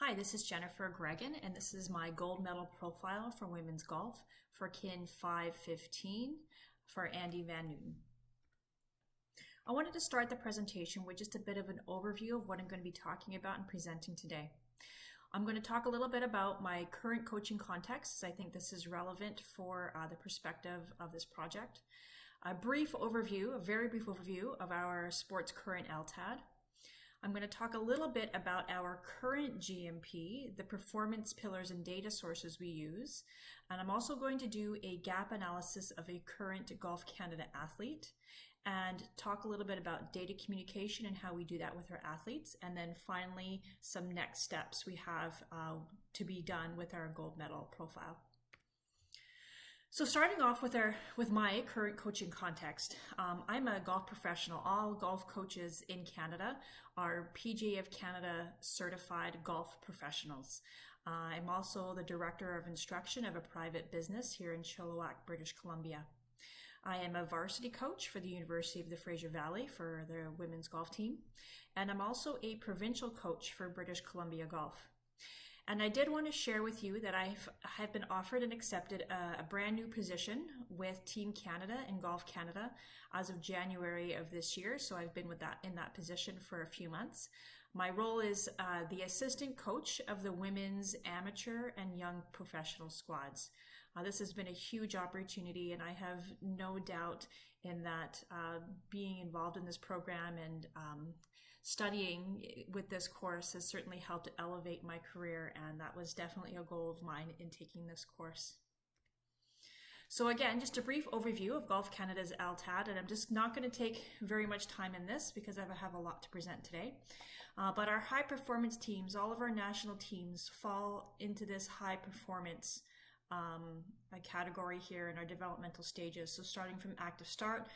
Hi, this is Jennifer Greggain, and this is my gold medal profile for women's golf for KIN 515 for Andy Van Newton. I wanted to start the presentation with just a bit of an overview of what I'm going to be talking about and presenting today. I'm going to talk a little bit about my current coaching context, as I think this is relevant for the perspective of this project. A very brief overview of our sports current LTAD. I'm going to talk a little bit about our current GMP, the performance pillars and data sources we use, and I'm also going to do a gap analysis of a current Golf Canada athlete and talk a little bit about data communication and how we do that with our athletes, and then finally some next steps we have to be done with our gold medal profile. So starting off with my current coaching context, I'm a golf professional. All golf coaches in Canada are PGA of Canada certified golf professionals. I'm also the director of instruction of a private business here in Chilliwack, British Columbia. I am a varsity coach for the University of the Fraser Valley for their women's golf team, and I'm also a provincial coach for British Columbia Golf. And I did want to share with you that I've been offered and accepted a brand new position with Team Canada and Golf Canada as of January of this year. So I've been in that position for a few months. My role is the assistant coach of the women's amateur and young professional squads. This has been a huge opportunity, and I have no doubt in that being involved in this program and studying with this course has certainly helped elevate my career, and that was definitely a goal of mine in taking this course. So again, just a brief overview of Golf Canada's LTAD, and I'm just not going to take very much time in this because I have a lot to present today. But our high performance teams, all of our national teams fall into this high performance category here in our developmental stages. So starting from active start,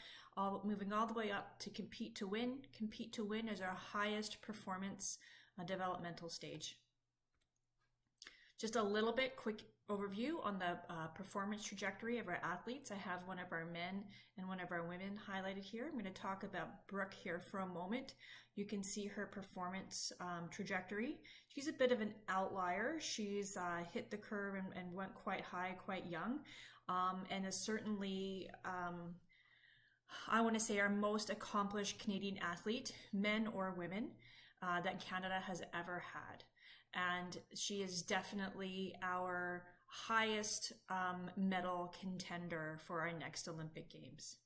moving all the way up to compete to win. Compete to win is our highest performance developmental stage. Just a little bit quick overview on the performance trajectory of our athletes. I have one of our men and one of our women highlighted here. I'm going to talk about Brooke here for a moment. You can see her performance trajectory. She's a bit of an outlier. She's hit the curve and went quite high, quite young, and is certainly I want to say our most accomplished Canadian athlete, men or women, that Canada has ever had. And she is definitely our highest medal contender for our next Olympic Games.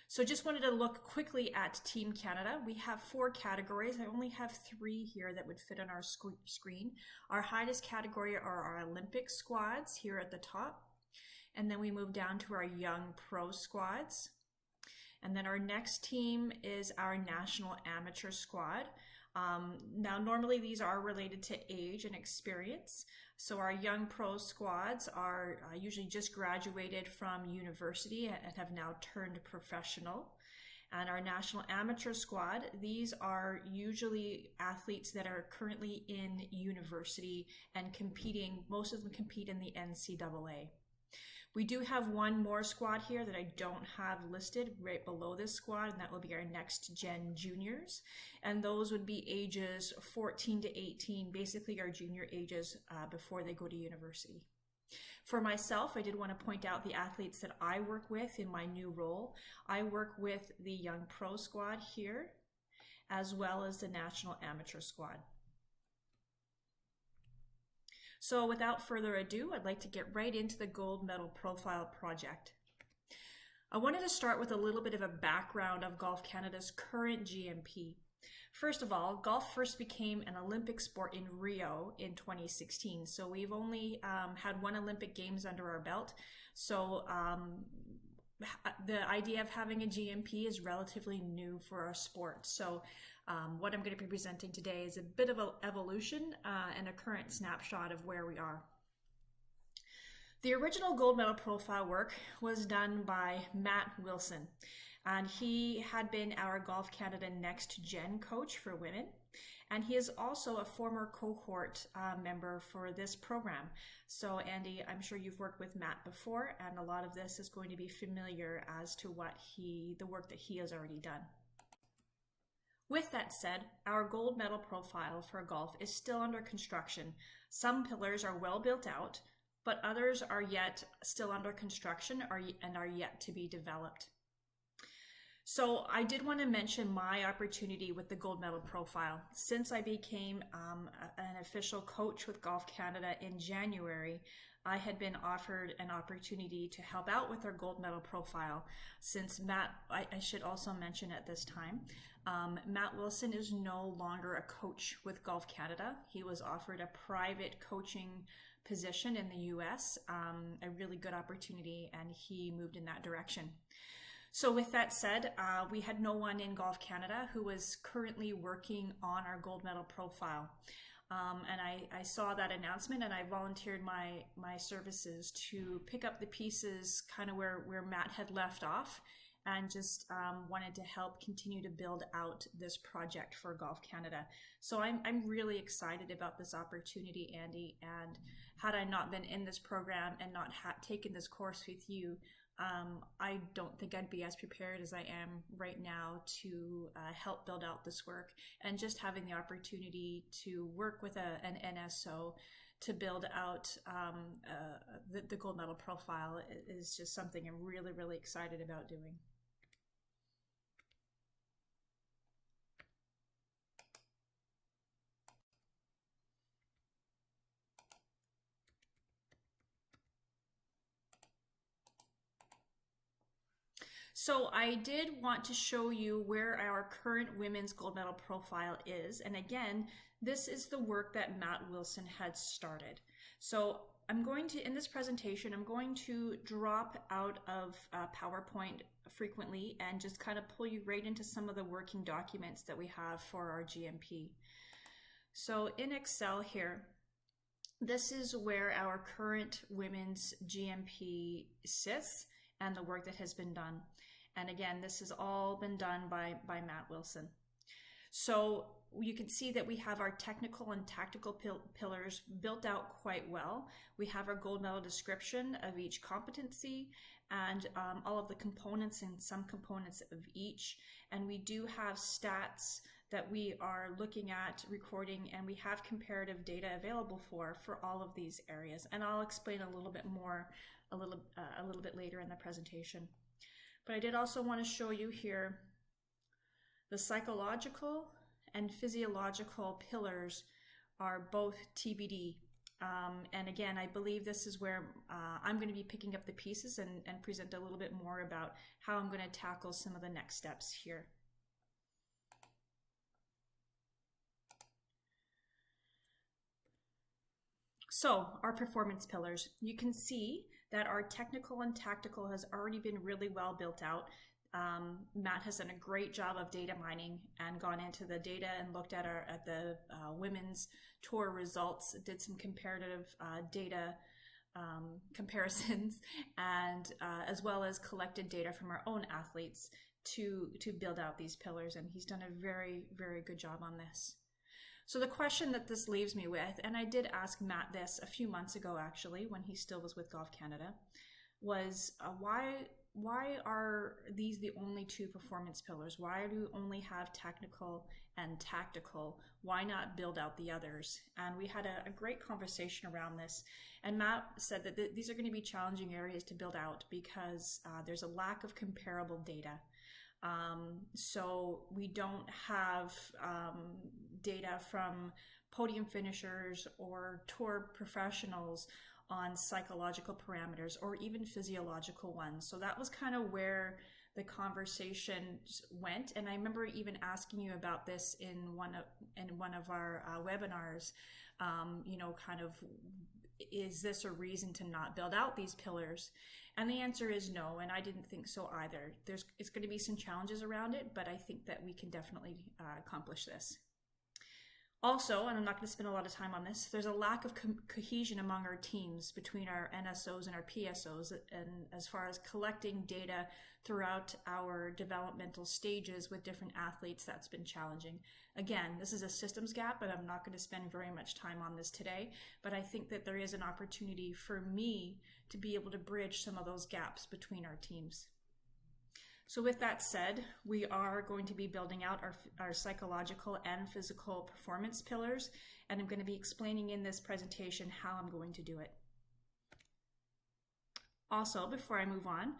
So just wanted to look quickly at Team Canada. We have 4 categories. I only have 3 here that would fit on our screen. Our highest category are our Olympic squads here at the top. And then we move down to our young pro squads. And then our next team is our national amateur squad. Now, normally these are related to age and experience. So our young pro squads are usually just graduated from university and have now turned professional. And our national amateur squad, these are usually athletes that are currently in university and competing. Most of them compete in the NCAA. We do have one more squad here that I don't have listed right below this squad, and that will be our next gen juniors. And those would be ages 14 to 18, basically our junior ages before they go to university. For myself, I did want to point out the athletes that I work with in my new role. I work with the young pro squad here, as well as the national amateur squad. So without further ado, I'd like to get right into the gold medal profile project. I wanted to start with a little bit of a background of Golf Canada's current GMP. First of all, golf first became an Olympic sport in Rio in 2016. So we've only had 1 Olympic Games under our belt. So the idea of having a GMP is relatively new for our sport. So what I'm going to be presenting today is a bit of an evolution and a current snapshot of where we are. The original gold medal profile work was done by Matt Wilson, and he had been our Golf Canada Next Gen coach for women, and he is also a former cohort member for this program. So Andy, I'm sure you've worked with Matt before, and a lot of this is going to be familiar as to the work that he has already done. With that said, our gold medal profile for golf is still under construction. Some pillars are well built out, but others are yet still under construction and are yet to be developed. So I did want to mention my opportunity with the gold medal profile. Since I became an official coach with Golf Canada in January, I had been offered an opportunity to help out with our gold medal profile. Since Matt, I should also mention at this time, Matt Wilson is no longer a coach with Golf Canada. He was offered a private coaching position in the US, a really good opportunity, and he moved in that direction. So with that said, we had no one in Golf Canada who was currently working on our gold medal profile. And I saw that announcement, and I volunteered my services to pick up the pieces kind of where Matt had left off, and just wanted to help continue to build out this project for Golf Canada. So I'm really excited about this opportunity, Andy, and had I not been in this program and not taken this course with you, I don't think I'd be as prepared as I am right now to help build out this work. And just having the opportunity to work with an NSO to build out the gold medal profile is just something I'm really, really excited about doing. So I did want to show you where our current women's gold medal profile is. And again, this is the work that Matt Wilson had started. So I'm going to, in this presentation, I'm going to drop out of PowerPoint frequently and just kind of pull you right into some of the working documents that we have for our GMP. So in Excel here, this is where our current women's GMP sits and the work that has been done. And again, this has all been done by Matt Wilson. So you can see that we have our technical and tactical pillars built out quite well. We have our gold medal description of each competency and all of the components and some components of each. And we do have stats that we are looking at, recording, and we have comparative data available for all of these areas. And I'll explain a little bit more a little bit later in the presentation. But I did also want to show you here the psychological and physiological pillars are both TBD. And again, I believe this is where I'm going to be picking up the pieces and present a little bit more about how I'm going to tackle some of the next steps here. So our performance pillars, you can see that our technical and tactical has already been really well built out. Matt has done a great job of data mining and gone into the data and looked at the women's tour results, did some comparative data comparisons, and as well as collected data from our own athletes to build out these pillars. And he's done a very, very good job on this. So the question that this leaves me with, and I did ask Matt this a few months ago actually, when he still was with Golf Canada, was why are these the only two performance pillars? Why do we only have technical and tactical? Why not build out the others? And we had a great conversation around this. And Matt said that these are going to be challenging areas to build out because there's a lack of comparable data. So we don't have data from podium finishers or tour professionals on psychological parameters or even physiological ones. So that was kind of where the conversation went. And I remember even asking you about this in one of our webinars, you know, kind of, is this a reason to not build out these pillars? And the answer is no, and I didn't think so either. It's going to be some challenges around it, but I think that we can definitely accomplish this. Also, and I'm not going to spend a lot of time on this, there's a lack of cohesion among our teams between our NSOs and our PSOs, and as far as collecting data throughout our developmental stages with different athletes, that's been challenging. Again, this is a systems gap, but I'm not going to spend very much time on this today, but I think that there is an opportunity for me to be able to bridge some of those gaps between our teams. So with that said, we are going to be building out our psychological and physical performance pillars, and I'm going to be explaining in this presentation how I'm going to do it. Also, before I move on,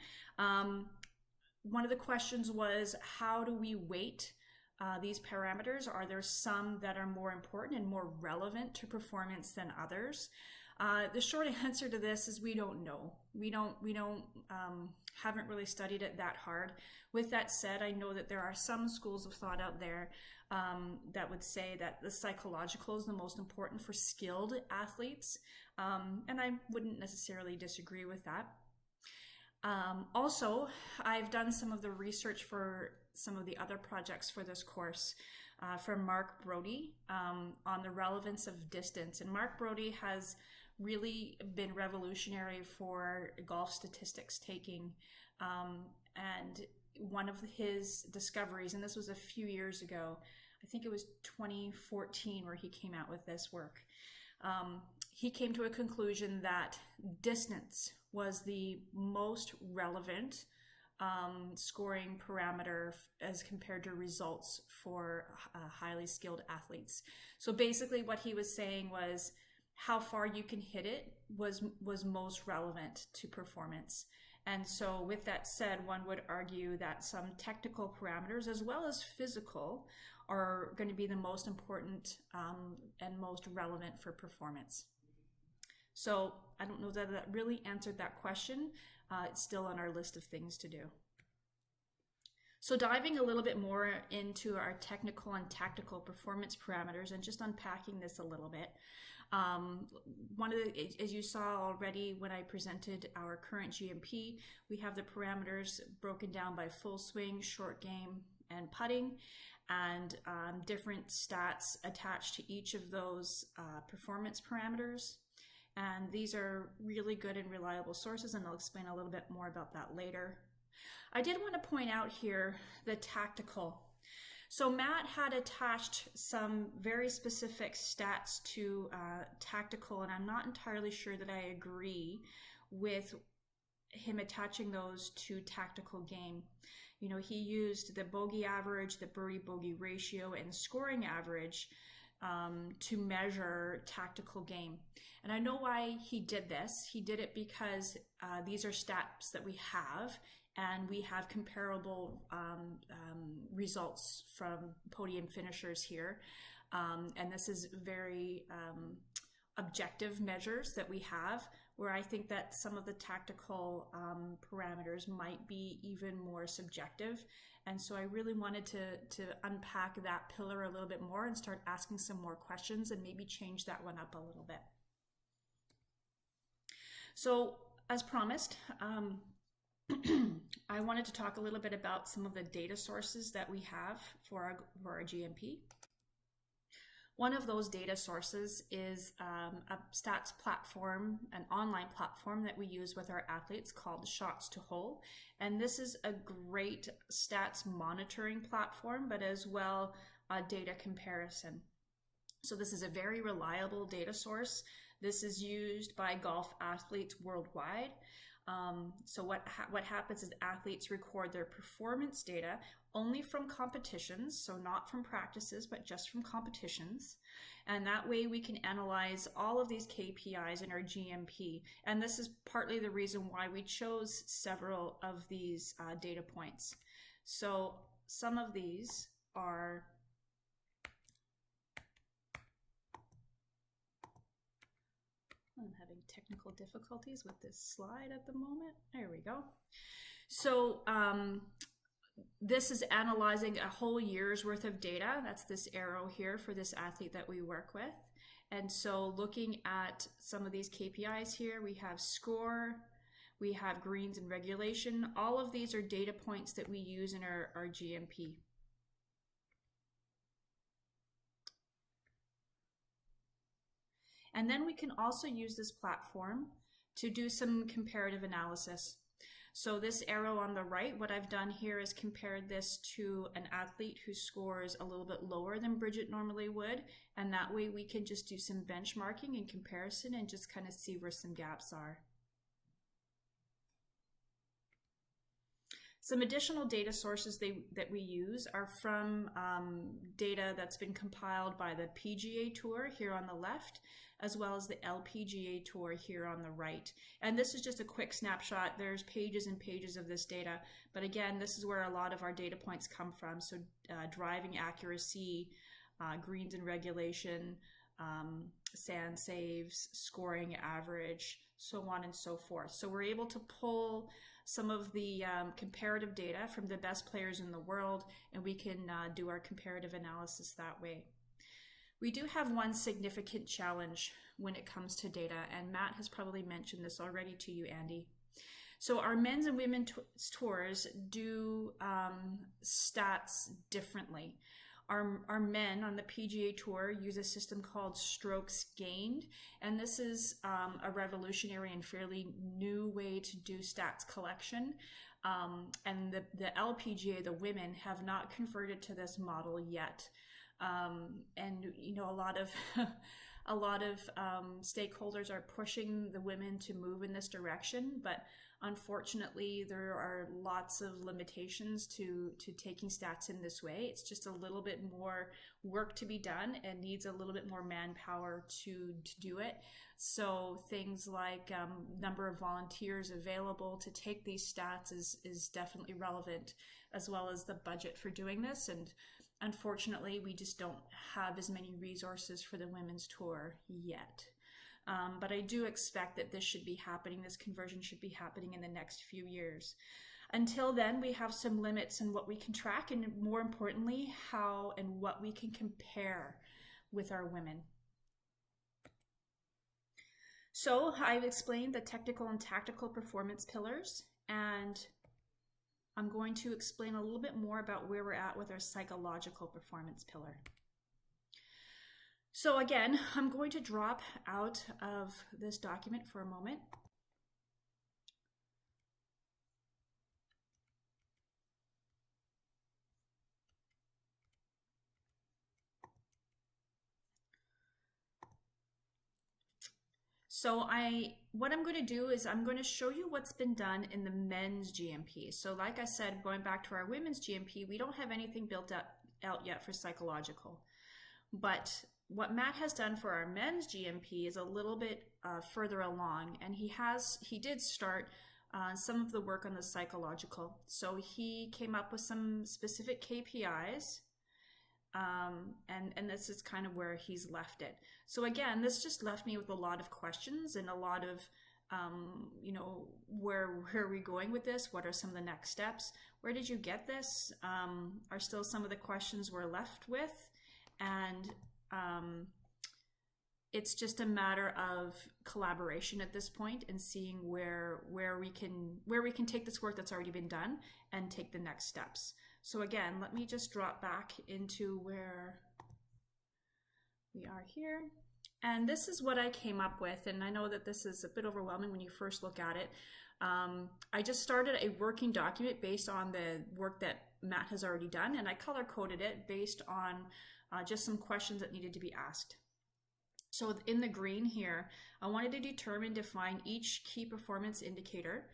one of the questions was, how do we weight these parameters? Are there some that are more important and more relevant to performance than others? The short answer to this is we don't know. We haven't really studied it that hard. With that said, I know that there are some schools of thought out there that would say that the psychological is the most important for skilled athletes, and I wouldn't necessarily disagree with that. Also, I've done some of the research for some of the other projects for this course from Mark Brody on the relevance of distance. And Mark Brody has really been revolutionary for golf statistics taking. And one of his discoveries, and this was a few years ago, I think it was 2014 where he came out with this work. He came to a conclusion that distance was the most relevant scoring parameter as compared to results for highly skilled athletes. So basically what he was saying was how far you can hit it was most relevant to performance. And so with that said, one would argue that some technical parameters as well as physical are going to be the most important and most relevant for performance. So I don't know that that really answered that question. It's still on our list of things to do. So diving a little bit more into our technical and tactical performance parameters and just unpacking this a little bit. As you saw already when I presented our current GMP, we have the parameters broken down by full swing, short game, and putting, and different stats attached to each of those performance parameters. And these are really good and reliable sources, and I'll explain a little bit more about that later. I did want to point out here the tactical. So Matt had attached some very specific stats to tactical, and I'm not entirely sure that I agree with him attaching those to tactical game. You know, he used the bogey average, the birdie-bogey ratio, and scoring average to measure tactical game. And I know why he did this. He did it because these are stats that we have, and we have comparable results from podium finishers here. And this is very objective measures that we have, where I think that some of the tactical parameters might be even more subjective. And so I really wanted to unpack that pillar a little bit more and start asking some more questions and maybe change that one up a little bit. So as promised, I wanted to talk a little bit about some of the data sources that we have for our GMP. One of those data sources is a stats platform, an online platform that we use with our athletes called Shots to Hole. And this is a great stats monitoring platform, but as well data comparison. So this is a very reliable data source. This is used by golf athletes worldwide. So what happens is athletes record their performance data only from competitions, so not from practices, but just from competitions. And that way we can analyze all of these KPIs in our GMP. And this is partly the reason why we chose several of these data points. So some of these are I'm having technical difficulties with this slide at the moment. There we go. So this is analyzing a whole year's worth of data. That's this arrow here for this athlete that we work with. And so looking at some of these KPIs here, we have score, we have greens and regulation. All of these are data points that we use in our GMP. And then we can also use this platform to do some comparative analysis. So this arrow on the right, what I've done here is compared this to an athlete who scores a little bit lower than Bridget normally would. And that way we can just do some benchmarking and comparison and just kind of see where some gaps are. Some additional data sources that we use are from data that's been compiled by the PGA Tour here on the left, as well as the LPGA Tour here on the right. And this is just a quick snapshot. There's pages and pages of this data, but again, this is where a lot of our data points come from. So driving accuracy, greens and regulation, sand saves, scoring average, so on and so forth. So we're able to pull some of the comparative data from the best players in the world, and we can do our comparative analysis that way. We do have one significant challenge when it comes to data, and Matt has probably mentioned this already to you, Andy. So our men's and women's tours do stats differently. Our men on the PGA Tour use a system called strokes gained, and this is a revolutionary and fairly new way to do stats collection. And the LPGA, the women, have not converted to this model yet. And you know, a lot of stakeholders are pushing the women to move in this direction, but unfortunately there are lots of limitations to taking stats in this way. It's just a little bit more work to be done and needs a little bit more manpower to do it. So things like number of volunteers available to take these stats is definitely relevant, as well as the budget for doing this. And unfortunately, we just don't have as many resources for the women's tour yet. But I do expect that this should be happening, this conversion should be happening in the next few years. Until then, we have some limits in what we can track, and more importantly, how and what we can compare with our women. So I've explained the technical and tactical performance pillars, and I'm going to explain a little bit more about where we're at with our psychological performance pillar. So again, I'm going to drop out of this document for a moment. So what I'm going to do is I'm going to show you what's been done in the men's GMP. So like I said, going back to our women's GMP, we don't have anything built out yet for psychological. But what Matt has done for our men's GMP is a little bit further along, and he did start some of the work on the psychological. So he came up with some specific KPIs, and this is kind of where he's left it. So again, this just left me with a lot of questions and a lot of, you know, where are we going with this? What are some of the next steps? Where did you get this? Are still some of the questions we're left with. And it's just a matter of collaboration at this point and seeing where we can take this work that's already been done and take the next steps. So again, let me just drop back into where we are here. And this is what I came up with, and I know that this is a bit overwhelming when you first look at it. I just started a working document based on the work that Matt has already done, and I color-coded it based on just some questions that needed to be asked. So in the green here, I wanted to define each key performance indicator,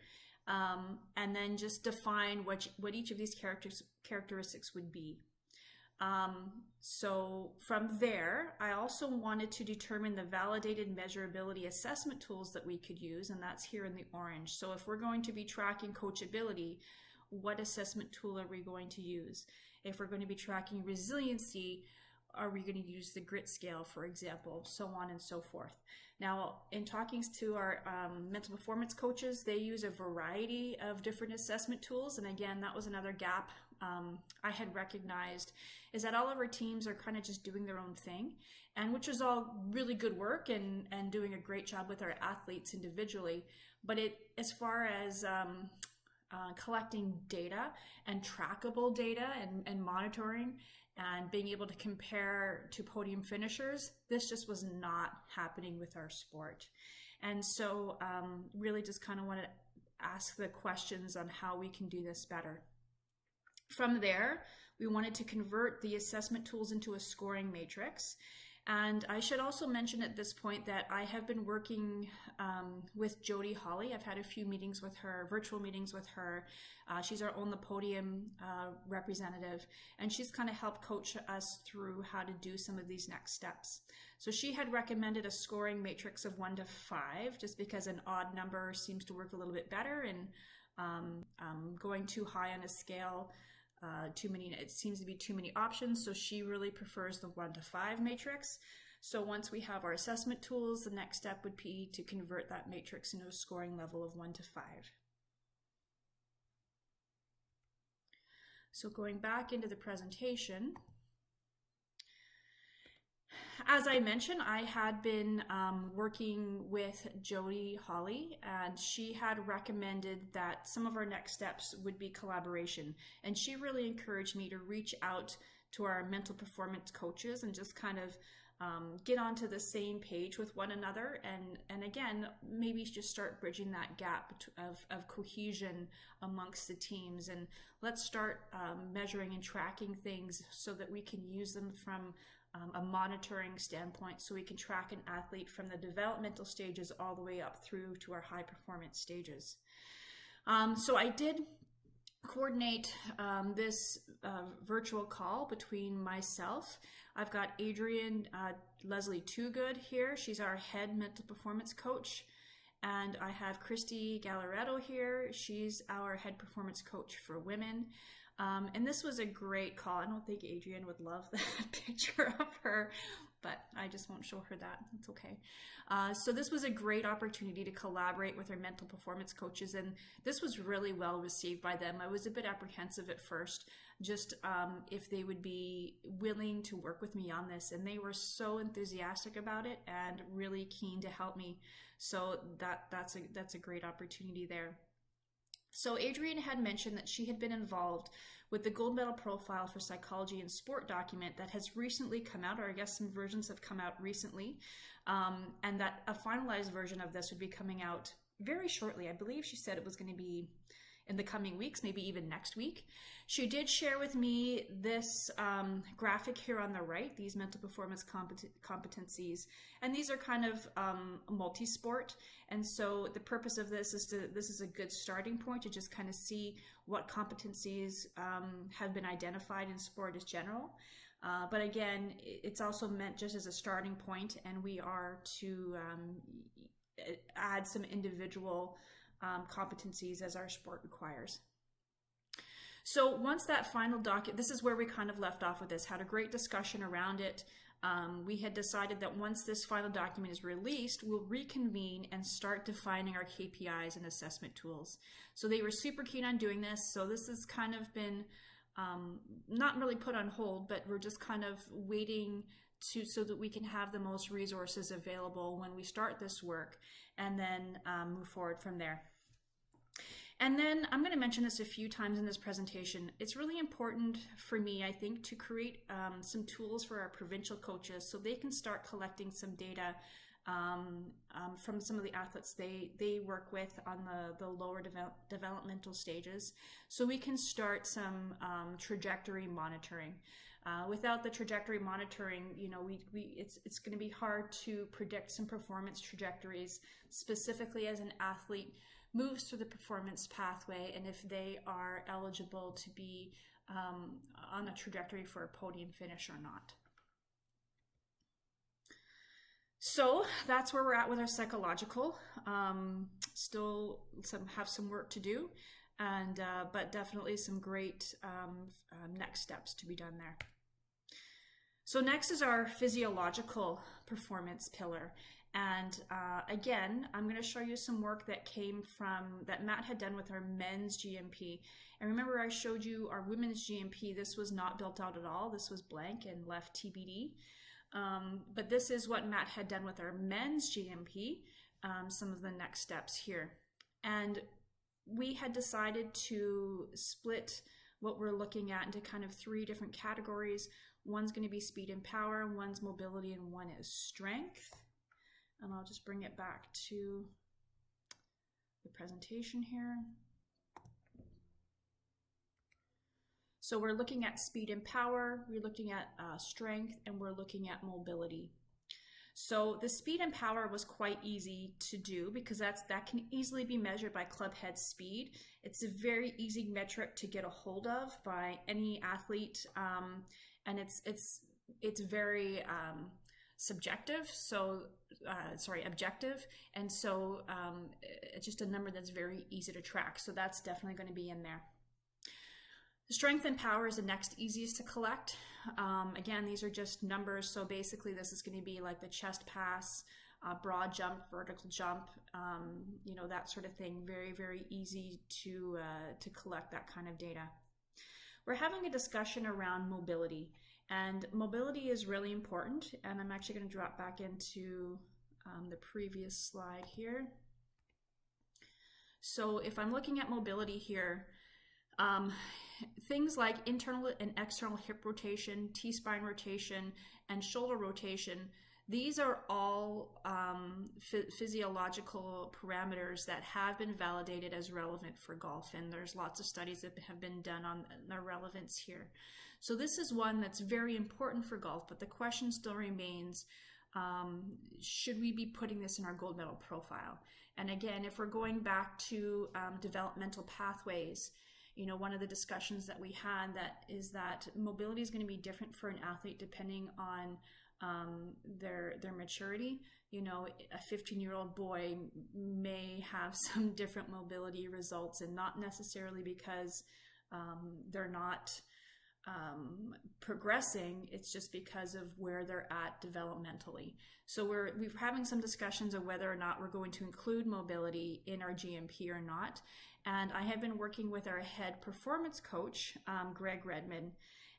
and then just define what each of these characteristics would be. So from there, I also wanted to determine the validated measurability assessment tools that we could use, and that's here in the orange. So if we're going to be tracking coachability, what assessment tool are we going to use? If we're going to be tracking resiliency, are we going to use the grit scale, for example, so on and so forth. Now, in talking to our mental performance coaches, they use a variety of different assessment tools. And again, that was another gap I had recognized, is that all of our teams are kind of just doing their own thing, and which is all really good work and doing a great job with our athletes individually. But as far as collecting data and trackable data and monitoring and being able to compare to podium finishers, this just was not happening with our sport. And so really just kind of want to ask the questions on how we can do this better. From there, we wanted to convert the assessment tools into a scoring matrix. And I should also mention at this point that I have been working with Jody Holly. I've had a few meetings with her, virtual meetings with her. She's our On the Podium representative, and she's kind of helped coach us through how to do some of these next steps. So she had recommended a scoring matrix of 1 to 5, just because an odd number seems to work a little bit better, and going too high on a scale, it seems to be too many options. So she really prefers the 1 to 5 matrix. So once we have our assessment tools, the next step would be to convert that matrix into a scoring level of 1 to 5. So going back into the presentation, as I mentioned, I had been working with Jody Holly, and she had recommended that some of our next steps would be collaboration. And she really encouraged me to reach out to our mental performance coaches and just kind of get onto the same page with one another, and again, maybe just start bridging that gap of cohesion amongst the teams, and let's start measuring and tracking things so that we can use them from a monitoring standpoint, so we can track an athlete from the developmental stages all the way up through to our high performance stages. So I did coordinate this virtual call between myself. I've got Adrienne Leslie Toogood here. She's our head mental performance coach. And I have Christy Galleretto here. She's our head performance coach for women. And this was a great call. I don't think Adrienne would love that picture of her, but I just won't show her that. It's okay. So this was a great opportunity to collaborate with our mental performance coaches, and this was really well received by them. I was a bit apprehensive at first, just if they would be willing to work with me on this, and they were so enthusiastic about it and really keen to help me. So that's a great opportunity there. So Adrienne had mentioned that she had been involved with the Gold Medal Profile for Psychology in Sport document that has recently come out, or I guess some versions have come out recently, and that a finalized version of this would be coming out very shortly. I believe she said it was going to be in the coming weeks, maybe even next week. She did share with me this graphic here on the right, these mental performance competencies, and these are kind of multi-sport. And so the purpose of this is a good starting point to just kind of see what competencies have been identified in sport as general. But again, it's also meant just as a starting point, and we are to add some individual competencies as our sport requires. So once that final document, this is where we kind of left off with this, had a great discussion around it. We had decided that once this final document is released, we'll reconvene and start defining our KPIs and assessment tools. So they were super keen on doing this. So this has kind of been not really put on hold, but we're just kind of waiting so that we can have the most resources available when we start this work, and then move forward from there. And then I'm going to mention this a few times in this presentation. It's really important for me, I think, to create some tools for our provincial coaches so they can start collecting some data from some of the athletes they work with on the lower developmental stages, so we can start some trajectory monitoring. Without the trajectory monitoring, it's going to be hard to predict some performance trajectories, specifically as an athlete moves through the performance pathway, and if they are eligible to be on a trajectory for a podium finish or not. So that's where we're at with our psychological. Still have some work to do, and but definitely some great next steps to be done there. So next is our physiological performance pillar. And again, I'm going to show you some work that Matt had done with our men's GMP. And remember, I showed you our women's GMP. This was not built out at all. This was blank and left TBD. But this is what Matt had done with our men's GMP, some of the next steps here. And we had decided to split what we're looking at into kind of 3 different categories. One's going to be speed and power, one's mobility, and one is strength. And I'll just bring it back to the presentation here. So we're looking at speed and power, we're looking at strength, and we're looking at mobility. So the speed and power was quite easy to do because that can easily be measured by club head speed. It's a very easy metric to get a hold of by any athlete, and it's very subjective. So objective, and so it's just a number that's very easy to track. So that's definitely going to be in there. The strength and power is the next easiest to collect. Again, these are just numbers. So basically this is going to be like the chest pass, broad jump, vertical jump, that sort of thing. Very, very easy to collect that kind of data. We're having a discussion around mobility, and mobility is really important. And I'm actually going to drop back into the previous slide here. So if I'm looking at mobility here, things like internal and external hip rotation, T-spine rotation, and shoulder rotation, these are all physiological parameters that have been validated as relevant for golf, and there's lots of studies that have been done on their relevance here. So this is one that's very important for golf, but the question still remains, should we be putting this in our gold medal profile? And again, if we're going back to developmental pathways, one of the discussions that we had is that mobility is going to be different for an athlete depending on their maturity. A 15-year-old boy may have some different mobility results, and not necessarily because they're not progressing. It's just because of where they're at developmentally. So we're having some discussions of whether or not we're going to include mobility in our GMP or not. And I have been working with our head performance coach, Greggain,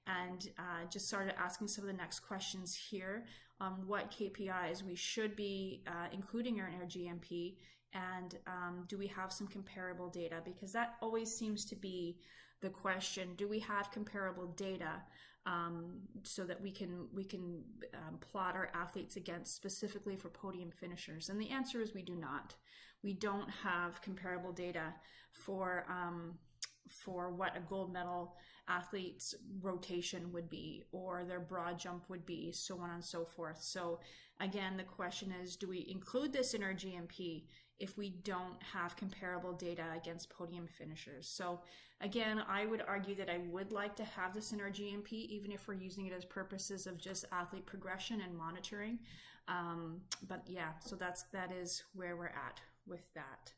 and just started asking some of the next questions here on what KPIs we should be including in our GMP, and do we have some comparable data? Because that always seems to be the question. Do we have comparable data so that we can plot our athletes against, specifically for podium finishers? And the answer is we do not. We don't have comparable data for what a gold medal athlete's rotation would be, or their broad jump would be, so on and so forth. So again, the question is, do we include this in our GMP if we don't have comparable data against podium finishers? So again, I would argue that I would like to have this in our GMP, even if we're using it as purposes of just athlete progression and monitoring. But yeah, so that is where we're at with that.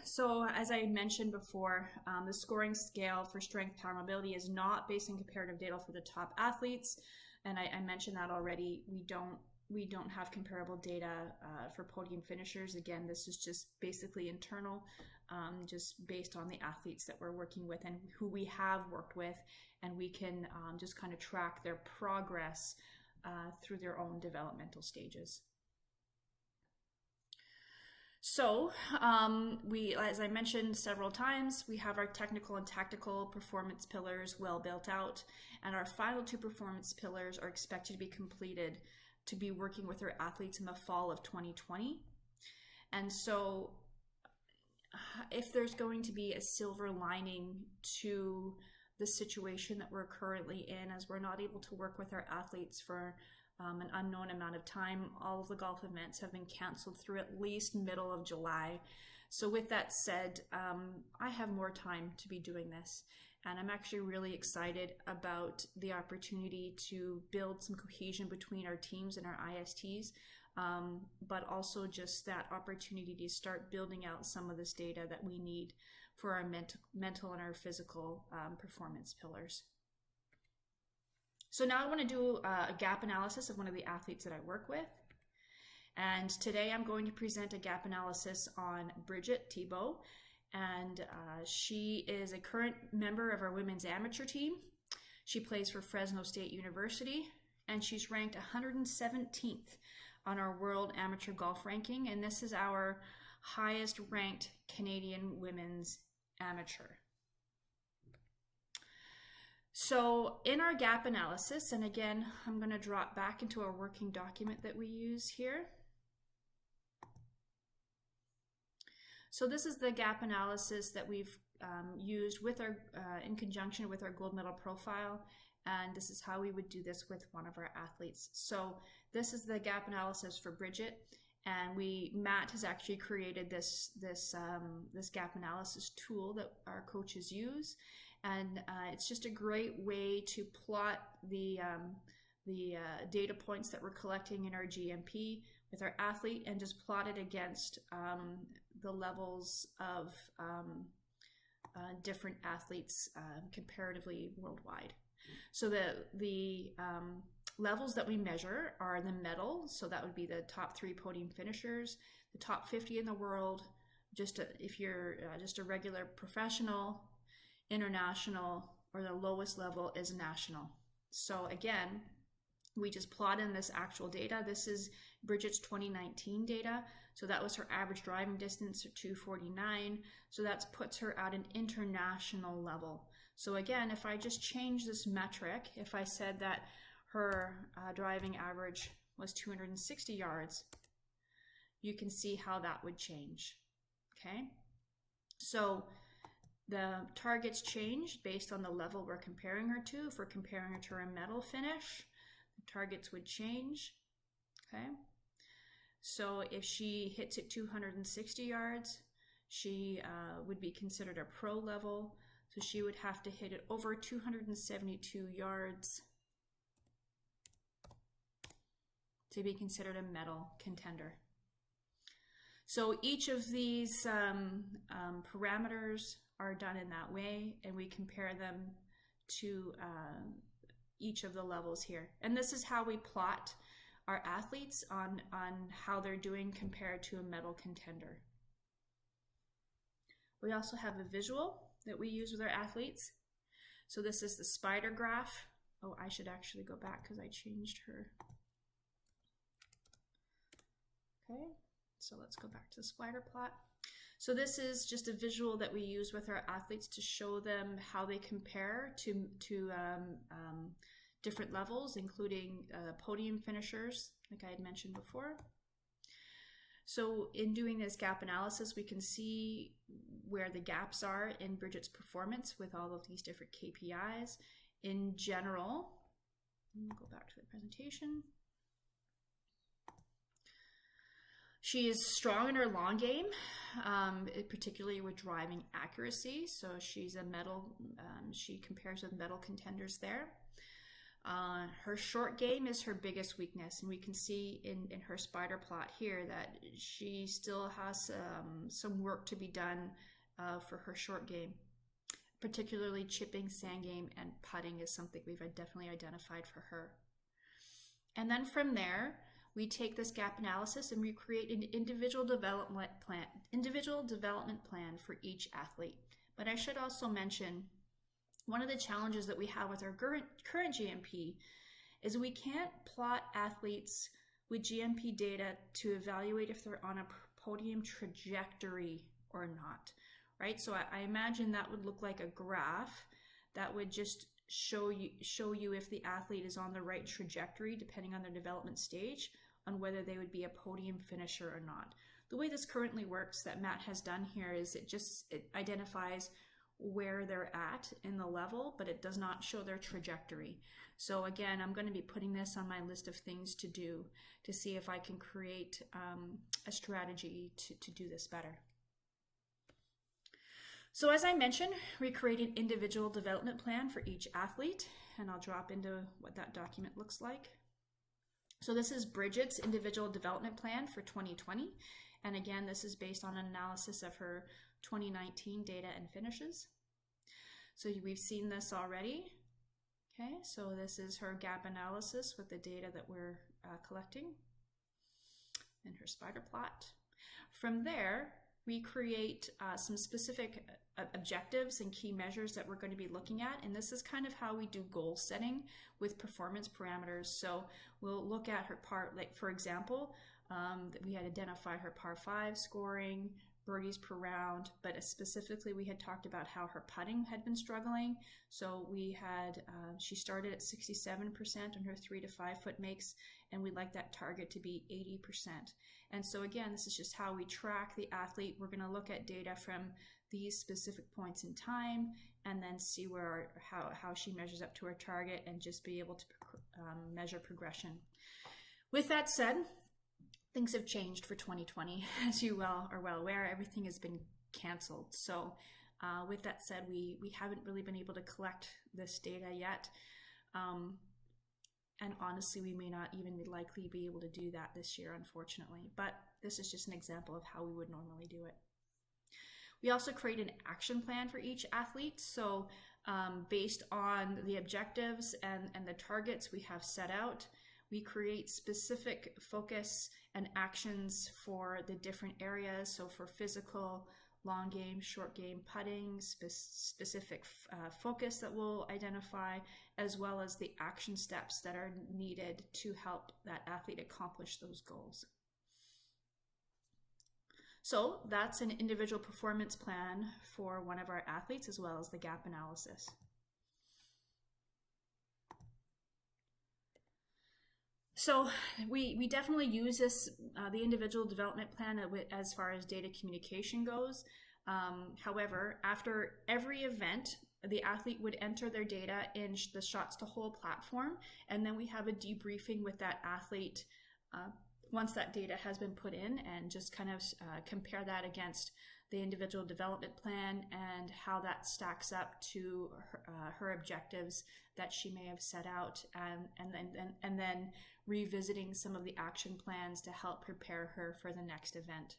So as I mentioned before, the scoring scale for strength, power, mobility is not based on comparative data for the top athletes. And I mentioned that already. We don't have comparable data for podium finishers. Again, this is just basically internal, just based on the athletes that we're working with and who we have worked with, and we can just kind of track their progress through their own developmental stages. So as I mentioned several times, we have our technical and tactical performance pillars well built out, and our final two performance pillars are expected to be completed to be working with our athletes in the fall of 2020. And so if there's going to be a silver lining to the situation that we're currently in, as we're not able to work with our athletes for an unknown amount of time, all of the golf events have been canceled through at least middle of July. So with that said, I have more time to be doing this, and I'm actually really excited about the opportunity to build some cohesion between our teams and our ISTs, but also just that opportunity to start building out some of this data that we need for our mental and our physical performance pillars. So now I want to do a gap analysis of one of the athletes that I work with. And today I'm going to present a gap analysis on Bridget Thibault. And she is a current member of our women's amateur team. She plays for Fresno State University, and she's ranked 117th on our World Amateur Golf Ranking. And this is our highest ranked Canadian women's amateur. So in our gap analysis, and again, I'm going to drop back into our working document that we use here. So this is the gap analysis that we've used with our in conjunction with our gold medal profile, and this is how we would do this with one of our athletes. So this is the gap analysis for Bridget, and Matt has actually created this gap analysis tool that our coaches use, and it's just a great way to plot the data points that we're collecting in our GMP with our athlete, and just plot it against the levels of different athletes comparatively worldwide. So the levels that we measure are the medal, so that would be the top 3 podium finishers, the top 50 in the world, if you're just a regular professional, international, or the lowest level is national. So again, we just plot in this actual data. This is Bridget's 2019 data. So that was her average driving distance of 249. So that puts her at an international level. So again, if I just change this metric, if I said that her driving average was 260 yards, you can see how that would change. Okay. So the targets change based on the level we're comparing her to. If we're comparing her to a medal finish, the targets would change. Okay. So if she hits at 260 yards, she would be considered a pro level. So she would have to hit it over 272 yards to be considered a medal contender. So each of these parameters are done in that way, and we compare them to each of the levels here. And this is how we plot our athletes on how they're doing compared to a medal contender. We also have a visual that we use with our athletes. So this is the spider graph. Oh, I should actually go back because I changed her. Okay, so let's go back to the spider plot. So this is just a visual that we use with our athletes to show them how they compare to different levels, including podium finishers, like I had mentioned before. So in doing this gap analysis, we can see where the gaps are in Bridget's performance with all of these different KPIs. In general, we'll go back to the presentation. She is strong in her long game, particularly with driving accuracy. So she's a medal, she compares with medal contenders there. Her short game is her biggest weakness, and we can see in her spider plot here that she still has some work to be done for her short game. Particularly chipping, sand game, and putting is something we've definitely identified for her. And then from there, we take this gap analysis and we create an individual development plan for each athlete. But I should also mention, one of the challenges that we have with our current GMP is we can't plot athletes with GMP data to evaluate if they're on a podium trajectory or not, right? So I imagine that would look like a graph that would just show you if the athlete is on the right trajectory depending on their development stage, on whether they would be a podium finisher or not. The way this currently works that Matt has done here is it identifies where they're at in the level, but it does not show their trajectory. So again, I'm going to be putting this on my list of things to do to see if I can create a strategy to do this better. So as I mentioned, we create an individual development plan for each athlete, and I'll drop into what that document looks like. So this is Bridget's individual development plan for 2020. And again, this is based on an analysis of her 2019 data and finishes. So we've seen this already. Okay, so this is her gap analysis with the data that we're collecting and her spider plot. From there, we create some specific objectives and key measures that we're going to be looking at. And this is kind of how we do goal setting with performance parameters. So we'll look at her like for example, that we had identified her par 5 scoring, birdies per round, but specifically we had talked about how her putting had been struggling. So we had, she started at 67% on her 3 to 5 foot makes, and we'd like that target to be 80%. And so again, this is just how we track the athlete. We're going to look at data from these specific points in time and then see how she measures up to her target and just be able to measure progression. With that said, things have changed for 2020. As you are well aware, everything has been canceled. So with that said, we haven't really been able to collect this data yet. And honestly, we may not even likely be able to do that this year, unfortunately. But this is just an example of how we would normally do it. We also create an action plan for each athlete. So based on the objectives and the targets we have set out, we create specific focus and actions for the different areas. So for physical, long game, short game, putting, specific focus that we'll identify, as well as the action steps that are needed to help that athlete accomplish those goals. So that's an individual performance plan for one of our athletes, as well as the gap analysis. So we definitely use this, the individual development plan as far as data communication goes. However, after every event, the athlete would enter their data in the Shots to Hole platform, and then we have a debriefing with that athlete once that data has been put in, and just kind of compare that against the individual development plan and how that stacks up to her objectives that she may have set out, and then revisiting some of the action plans to help prepare her for the next event.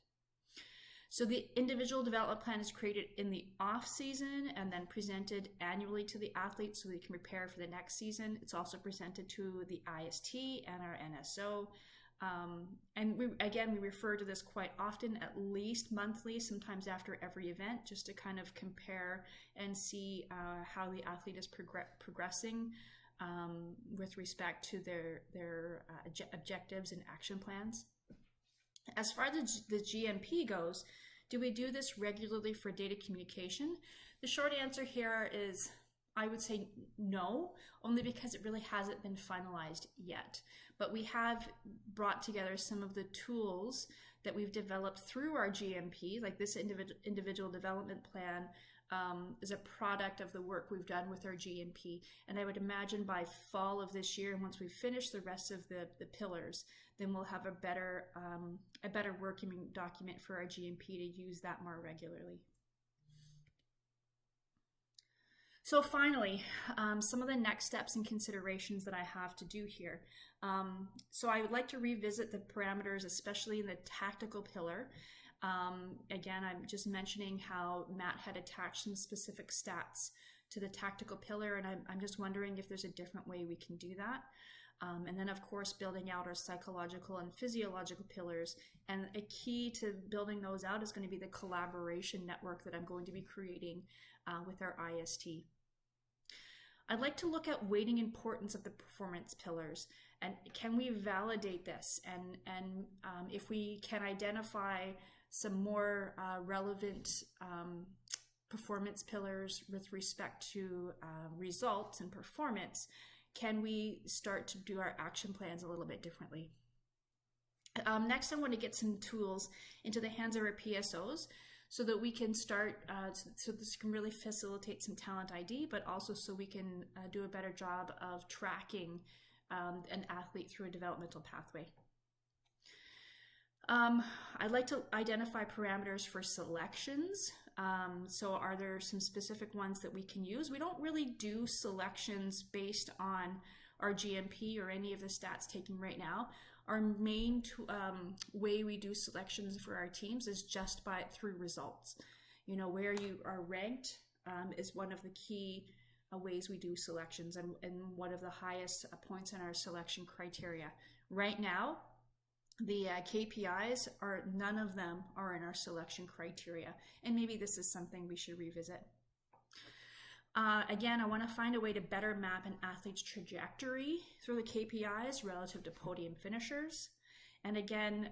So the individual development plan is created in the off season and then presented annually to the athletes so they can prepare for the next season. It's also presented to the IST and our NSO. And we refer to this quite often, at least monthly, sometimes after every event, just to kind of compare and see how the athlete is progressing with respect to their objectives and action plans. As far as the GMP goes, do we do this regularly for data communication? The short answer here is, I would say no, only because it really hasn't been finalized yet. But we have brought together some of the tools that we've developed through our GMP, like this individual development plan is a product of the work we've done with our GMP. And I would imagine by fall of this year, once we finish the rest of the pillars, then we'll have a better working document for our GMP to use that more regularly. So finally, some of the next steps and considerations that I have to do here. So I would like to revisit the parameters, especially in the tactical pillar. Again, I'm just mentioning how Matt had attached some specific stats to the tactical pillar, and I'm just wondering if there's a different way we can do that. And then, of course, building out our psychological and physiological pillars. And a key to building those out is going to be the collaboration network that I'm going to be creating with our IST. I'd like to look at weighting importance of the performance pillars, and can we validate this? And if we can identify some more relevant performance pillars with respect to results and performance, can we start to do our action plans a little bit differently? Next, I want to get some tools into the hands of our PSOs so that we can start, so this can really facilitate some talent ID, but also so we can do a better job of tracking an athlete through a developmental pathway. I'd like to identify parameters for selections. So are there some specific ones that we can use? We don't really do selections based on our GMP or any of the stats taken right now. Our main way we do selections for our teams is just through results. You know, where you are ranked is one of the key ways we do selections, and one of the highest points in our selection criteria. Right now, the KPIs none of them are in our selection criteria, and maybe this is something we should revisit. Again, I want to find a way to better map an athlete's trajectory through the KPIs relative to podium finishers. And again,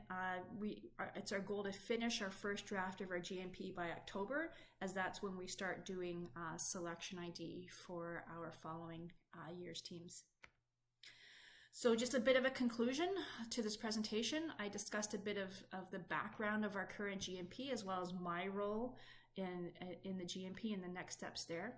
it's our goal to finish our first draft of our GMP by October, as that's when we start doing selection ID for our following year's teams. So just a bit of a conclusion to this presentation. I discussed a bit of the background of our current GMP as well as my role in the GMP and the next steps there.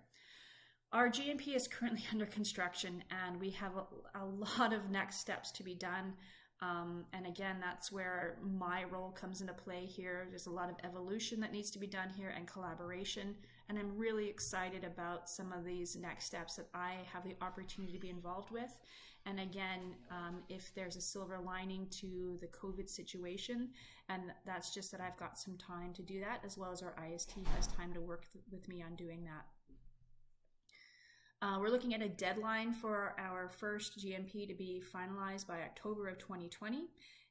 Our GMP is currently under construction and we have a lot of next steps to be done. And again, that's where my role comes into play here. There's a lot of evolution that needs to be done here and collaboration. And I'm really excited about some of these next steps that I have the opportunity to be involved with. And again, if there's a silver lining to the COVID situation, and that's just that I've got some time to do that, as well as our IST has time to work with me on doing that. We're looking at a deadline for our first GMP to be finalized by October of 2020.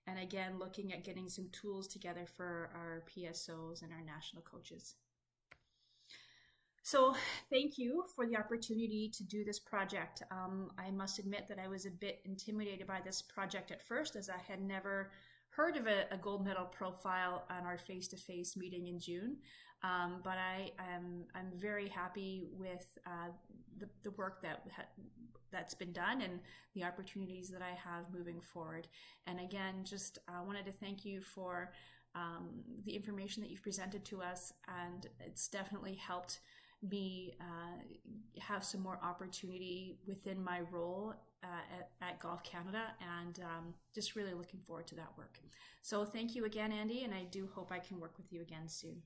And again, looking at getting some tools together for our PSOs and our national coaches. So thank you for the opportunity to do this project. I must admit that I was a bit intimidated by this project at first, as I had never heard of a gold medal profile on our face-to-face meeting in June. But I'm very happy with the work that's been done and the opportunities that I have moving forward. And again, just wanted to thank you for the information that you've presented to us, and it's definitely helped me have some more opportunity within my role at Golf Canada, and just really looking forward to that work. So thank you again, Andy, and I do hope I can work with you again soon.